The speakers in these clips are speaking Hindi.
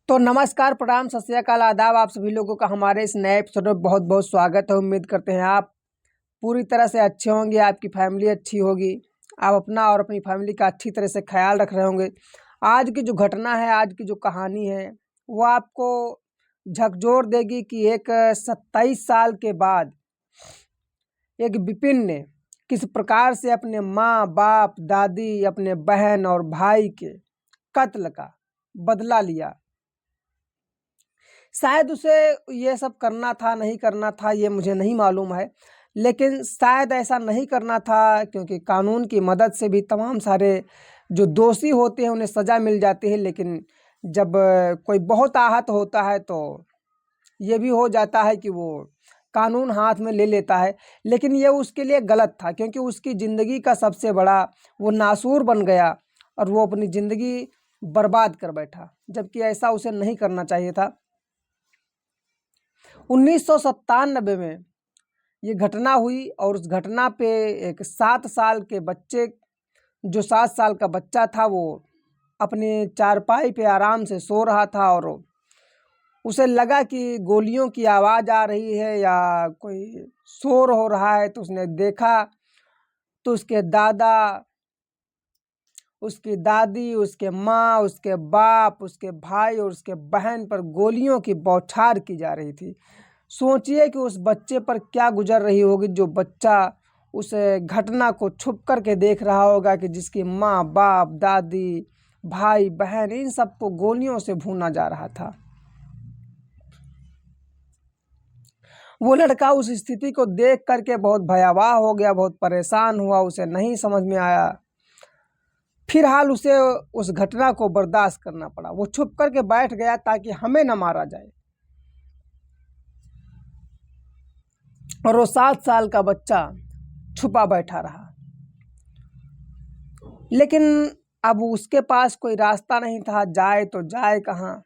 तो नमस्कार, प्रणाम, सत श्री अकाल, आदाब। आप सभी लोगों का हमारे इस नए एपिसोड में बहुत बहुत स्वागत है। उम्मीद करते हैं आप पूरी तरह से अच्छे होंगे, आपकी फैमिली अच्छी होगी, आप अपना और अपनी फैमिली का अच्छी तरह से ख्याल रख रहे होंगे। आज की जो घटना है, आज की जो कहानी है, वो आपको झकझोर देगी कि एक 27 साल के बाद एक विपिन ने किस प्रकार से अपने माँ बाप, दादी, अपने बहन और भाई के कत्ल का बदला लिया। शायद उसे ये सब करना था, नहीं करना था, ये मुझे नहीं मालूम है, लेकिन शायद ऐसा नहीं करना था क्योंकि कानून की मदद से भी तमाम सारे जो दोषी होते हैं उन्हें सज़ा मिल जाती है। लेकिन जब कोई बहुत आहत होता है तो ये भी हो जाता है कि वो कानून हाथ में ले लेता है। लेकिन ये उसके लिए गलत था क्योंकि उसकी ज़िंदगी का सबसे बड़ा वो नासूर बन गया और वो अपनी ज़िंदगी बर्बाद कर बैठा, जबकि ऐसा उसे नहीं करना चाहिए था। 1997 में ये घटना हुई और उस घटना पे एक 7 साल के बच्चे, जो 7 साल का बच्चा था, वो अपने चारपाई पे आराम से सो रहा था और उसे लगा कि गोलियों की आवाज़ आ रही है या कोई शोर हो रहा है। तो उसने देखा तो उसके दादा, उसकी दादी, उसके माँ, उसके बाप, उसके भाई और उसके बहन पर गोलियों की बौछार की जा रही थी। सोचिए कि उस बच्चे पर क्या गुजर रही होगी, जो बच्चा उस घटना को छुप कर के देख रहा होगा कि जिसकी माँ बाप, दादी, भाई बहन, इन सबको गोलियों से भूना जा रहा था। वो लड़का उस स्थिति को देख करके बहुत भयावह हो गया, बहुत परेशान हुआ, उसे नहीं समझ में आया। फिलहाल उसे उस घटना को बर्दाश्त करना पड़ा। वो छुप करके बैठ गया ताकि हमें न मारा जाए। और वो 7 साल का बच्चा छुपा बैठा रहा। लेकिन अब उसके पास कोई रास्ता नहीं था, जाए तो जाए कहाँ।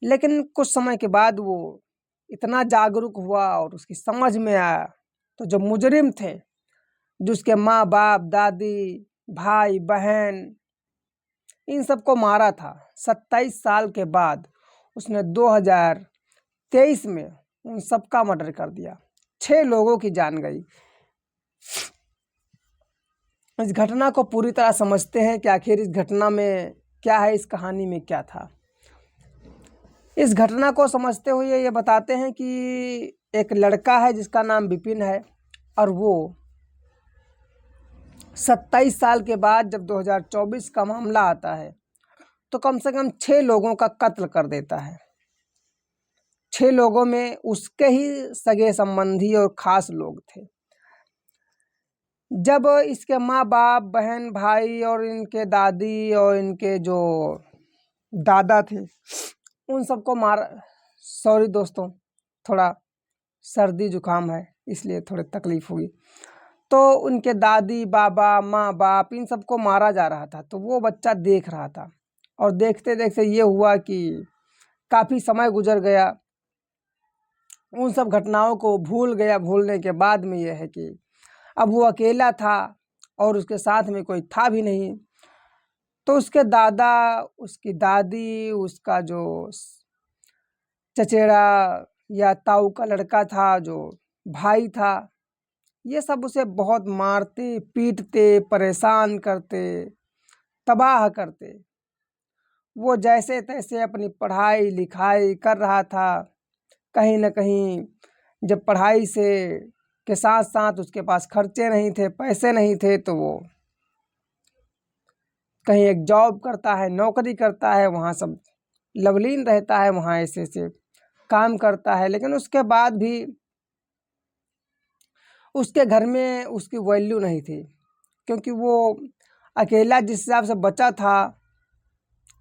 लेकिन कुछ समय के बाद वो इतना जागरूक हुआ और उसकी समझ में आया, तो जो मुजरिम थे, जो उसके माँ बाप, दादी, भाई बहन, इन सबको मारा था, 27 साल के बाद उसने 2023 में उन सबका मर्डर कर दिया। 6 लोगों की जान गई। इस घटना को पूरी तरह समझते हैं कि आखिर इस घटना में क्या है, इस कहानी में क्या था। इस घटना को समझते हुए ये बताते हैं कि एक लड़का है जिसका नाम विपिन है और वो 27 साल के बाद जब 2024 का मामला आता है तो कम से कम 6 लोगों का कत्ल कर देता है। 6 लोगों में उसके ही सगे संबंधी और खास लोग थे। जब इसके माँ बाप, बहन, भाई और इनके दादी और इनके जो दादा थे, उन सबको मार, सॉरी दोस्तों, थोड़ा सर्दी जुकाम है इसलिए थोड़ी तकलीफ हुई। तो उनके दादी, बाबा, माँ बाप, इन सबको मारा जा रहा था। तो वो बच्चा देख रहा था और देखते देखते ये हुआ कि काफ़ी समय गुजर गया, उन सब घटनाओं को भूल गया। भूलने के बाद में यह है कि अब वो अकेला था और उसके साथ में कोई था भी नहीं। तो उसके दादा, उसकी दादी, उसका जो चचेरा या ताऊ का लड़का था, जो भाई था, ये सब उसे बहुत मारते, पीटते, परेशान करते, तबाह करते। वो जैसे तैसे अपनी पढ़ाई लिखाई कर रहा था। कहीं न कहीं जब पढ़ाई से के साथ साथ उसके पास खर्चे नहीं थे, पैसे नहीं थे, तो वो कहीं एक जॉब करता है, नौकरी करता है, वहाँ सब लवलीन रहता है, वहाँ ऐसे ऐसे काम करता है। लेकिन उसके बाद भी उसके घर में उसकी वैल्यू नहीं थी क्योंकि वो अकेला जिस हिसाब से बचा था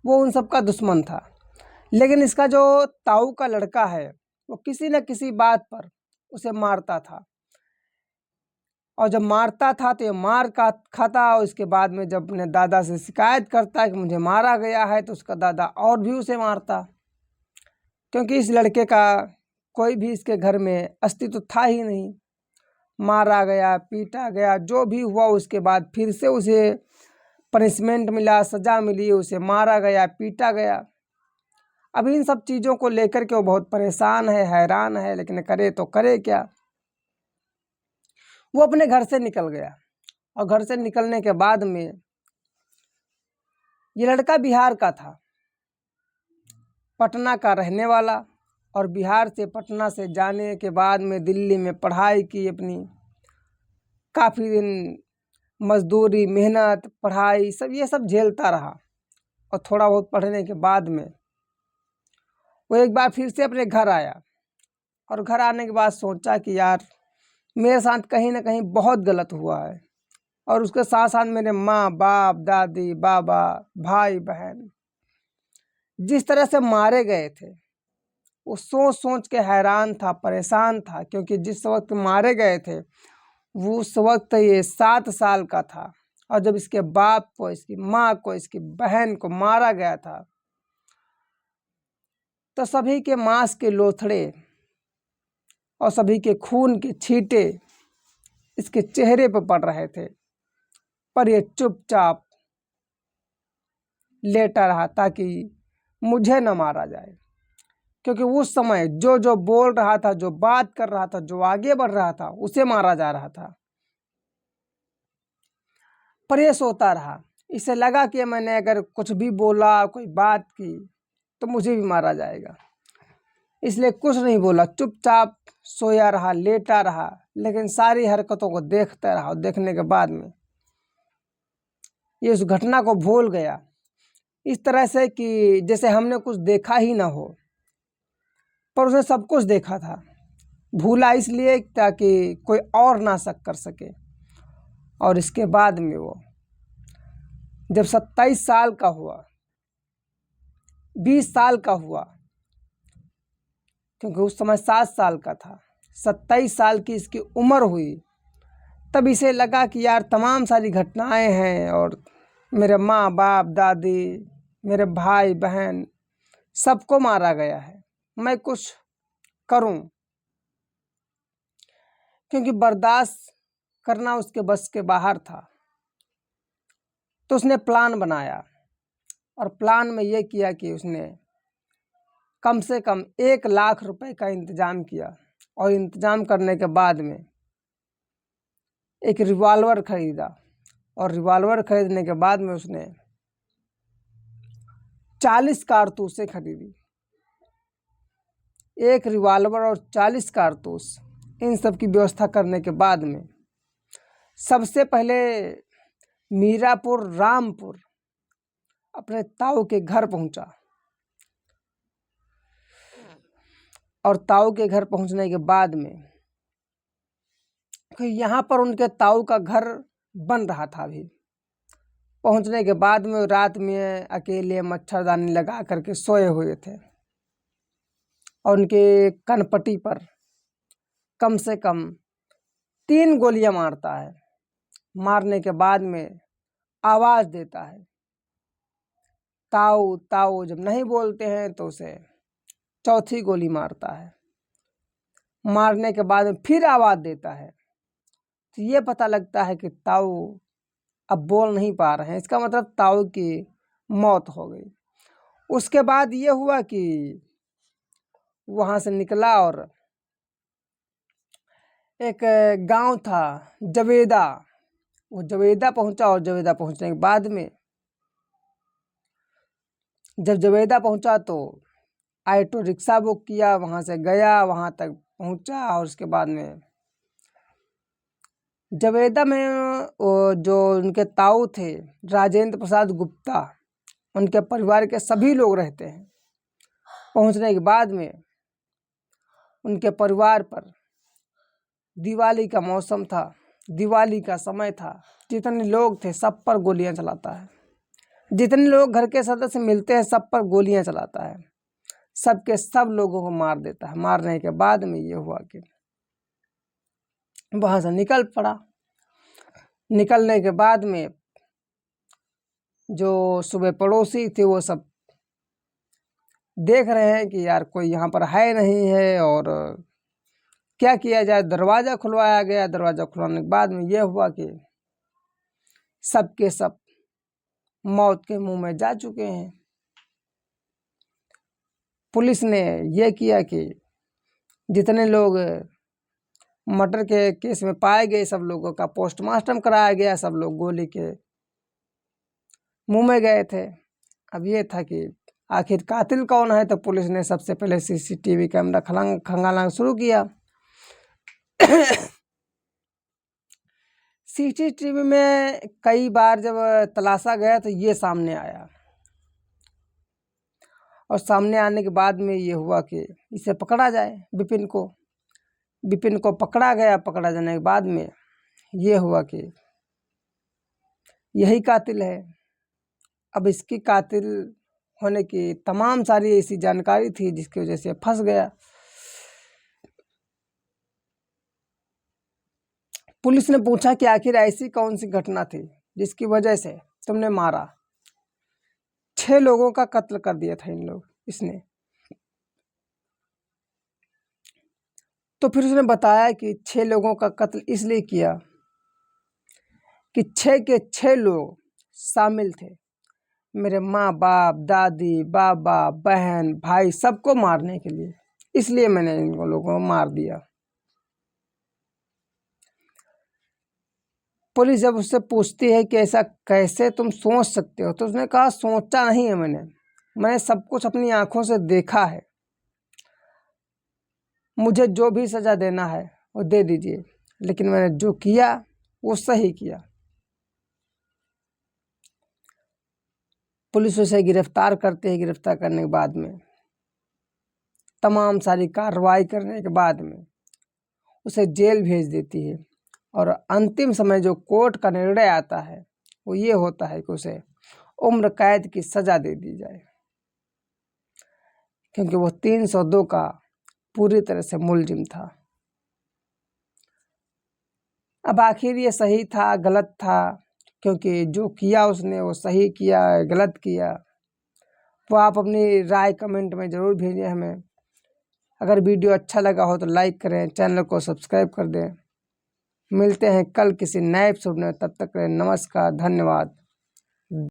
वो उन सब का दुश्मन था। लेकिन इसका जो ताऊ का लड़का है वो किसी न किसी बात पर उसे मारता था और जब मारता था तो ये मार का खाता। और इसके बाद में जब अपने दादा से शिकायत करता है कि मुझे मारा गया है, तो उसका दादा और भी उसे मारता, क्योंकि इस लड़के का कोई भी इसके घर में अस्तित्व था ही नहीं। मारा गया, पीटा गया, जो भी हुआ, उसके बाद फिर से उसे पनिशमेंट मिला, सज़ा मिली, उसे मारा गया, पीटा गया। अब इन सब चीज़ों को लेकर के वो बहुत परेशान है, हैरान है, लेकिन करे तो करे क्या। वो अपने घर से निकल गया और घर से निकलने के बाद में ये लड़का बिहार का था, पटना का रहने वाला, और बिहार से पटना से जाने के बाद में दिल्ली में पढ़ाई की अपनी, काफ़ी दिन मजदूरी, मेहनत, पढ़ाई सब ये सब झेलता रहा। और थोड़ा बहुत पढ़ने के बाद में वो एक बार फिर से अपने घर आया, और घर आने के बाद सोचा कि यार मेरे साथ कहीं ना कहीं बहुत गलत हुआ है, और उसके साथ साथ मेरे माँ बाप, दादी, बाबा, भाई बहन जिस तरह से मारे गए थे, वो सोच सोच के हैरान था, परेशान था। क्योंकि जिस वक्त मारे गए थे वो उस वक्त ये 7 साल का था, और जब इसके बाप को, इसकी माँ को, इसकी बहन को मारा गया था तो सभी के मांस के लोथड़े और सभी के खून के छींटे इसके चेहरे पर पड़ रहे थे, पर ये चुपचाप लेटा रहा ताकि मुझे न मारा जाए। क्योंकि उस समय जो जो बोल रहा था, जो बात कर रहा था, जो आगे बढ़ रहा था, उसे मारा जा रहा था। पर ये सोता रहा। इसे लगा कि मैंने अगर कुछ भी बोला, कोई बात की, तो मुझे भी मारा जाएगा, इसलिए कुछ नहीं बोला, चुपचाप सोया रहा, लेटा रहा। लेकिन सारी हरकतों को देखता रहा, और देखने के बाद में ये उस घटना को भूल गया, इस तरह से कि जैसे हमने कुछ देखा ही ना हो, पर उसने सब कुछ देखा था। भूला इसलिए ताकि कोई और ना शक कर सके। और इसके बाद में वो जब 27 साल का हुआ, 20 साल का हुआ, क्योंकि उस समय 7 साल का था, 27 साल की इसकी उम्र हुई, तब इसे लगा कि यार तमाम सारी घटनाएं हैं, और मेरे माँ बाप, दादी, मेरे भाई बहन सबको मारा गया है, मैं कुछ करूं। क्योंकि बर्दाश्त करना उसके बस के बाहर था, तो उसने प्लान बनाया, और प्लान में ये किया कि उसने कम से कम 1 लाख रुपए का इंतजाम किया। और इंतजाम करने के बाद में एक रिवॉल्वर खरीदा, और रिवॉल्वर खरीदने के बाद में उसने 40 कारतूसें खरीदी। एक रिवॉल्वर और 40 कारतूस, इन सब की व्यवस्था करने के बाद में सबसे पहले मीरापुर रामपुर अपने ताऊ के घर पहुंचा। और ताऊ के घर पहुंचने के बाद में यहाँ पर उनके ताऊ का घर बन रहा था। अभी पहुंचने के बाद में रात में अकेले मच्छरदानी लगा करके सोए हुए थे, और उनके कनपट्टी पर कम से कम 3 गोलियां मारता है। मारने के बाद में आवाज देता है, ताऊ ताऊ। जब नहीं बोलते हैं तो उसे चौथी गोली मारता है। मारने के बाद में फिर आवाज देता है, तो ये पता लगता है कि ताऊ अब बोल नहीं पा रहे हैं, इसका मतलब ताऊ की मौत हो गई। उसके बाद ये हुआ कि वहां से निकला, और एक गांव था जवेदा, वो जवेदा पहुंचा। और जवेदा पहुंचने के बाद में जब जवेदा पहुंचा तो ऑटो रिक्शा बुक किया, वहां से गया, वहां तक पहुंचा। और उसके बाद में जवेदा में जो उनके ताऊ थे राजेंद्र प्रसाद गुप्ता, उनके परिवार के सभी लोग रहते हैं। पहुंचने के बाद में उनके परिवार पर दिवाली का मौसम था, दिवाली का समय था, जितने लोग थे सब पर गोलियां चलाता है। जितने लोग घर के सदस्य मिलते हैं सब पर गोलियां चलाता है, सबके सब लोगों को मार देता है। मारने के बाद में ये हुआ कि वहां से निकल पड़ा। निकलने के बाद में जो सुबह पड़ोसी थे वो सब देख रहे हैं कि यार कोई यहाँ पर है नहीं है, और क्या किया जाए। दरवाज़ा खुलवाया गया। दरवाज़ा खुलवाने के बाद में ये हुआ कि सब के सब मौत के मुंह में जा चुके हैं। पुलिस ने ये किया कि जितने लोग मर्डर के केस में पाए गए सब लोगों का पोस्टमार्टम कराया गया। सब लोग गोली के मुंह में गए थे। अब ये था कि आखिर कातिल कौन है, तो पुलिस ने सबसे पहले सीसीटीवी कैमरा खंगालना शुरू किया। सीसीटीवी में कई बार जब तलाशा गया तो ये सामने आया, और सामने आने के बाद में ये हुआ कि इसे पकड़ा जाए। विपिन को पकड़ा गया। पकड़ा जाने के बाद में ये हुआ कि यही कातिल है। अब इसकी कातिल होने की तमाम सारी ऐसी जानकारी थी जिसकी वजह से फंस गया। पुलिस ने पूछा कि आखिर ऐसी कौन सी घटना थी जिसकी वजह से तुमने मारा। 6 लोगों का कत्ल कर दिया था इसने। तो फिर उसने बताया कि 6 लोगों का कत्ल इसलिए किया कि 6 के 6 लोग शामिल थे। मेरे माँ बाप, दादी, बाबा, बहन, भाई सबको मारने के लिए, इसलिए मैंने इन लोगों को मार दिया। पुलिस जब उससे पूछती है कि ऐसा कैसे तुम सोच सकते हो, तो उसने कहा सोचा नहीं है मैंने सब कुछ अपनी आंखों से देखा है। मुझे जो भी सजा देना है वो दे दीजिए, लेकिन मैंने जो किया वो सही किया। पुलिस उसे गिरफ्तार करती है। गिरफ्तार करने के बाद में तमाम सारी कार्रवाई करने के बाद में उसे जेल भेज देती है। और अंतिम समय जो कोर्ट का निर्णय आता है वो ये होता है कि उसे उम्र कैद की सजा दे दी जाए, क्योंकि वो 302 का पूरी तरह से मुलजिम था। अब आखिर ये सही था गलत था, क्योंकि जो किया उसने वो सही किया गलत किया, वो आप अपनी राय कमेंट में ज़रूर भेजें हमें। अगर वीडियो अच्छा लगा हो तो लाइक करें, चैनल को सब्सक्राइब कर दें। मिलते हैं कल किसी नए एपिसोड में, तब तक नमस्कार, धन्यवाद।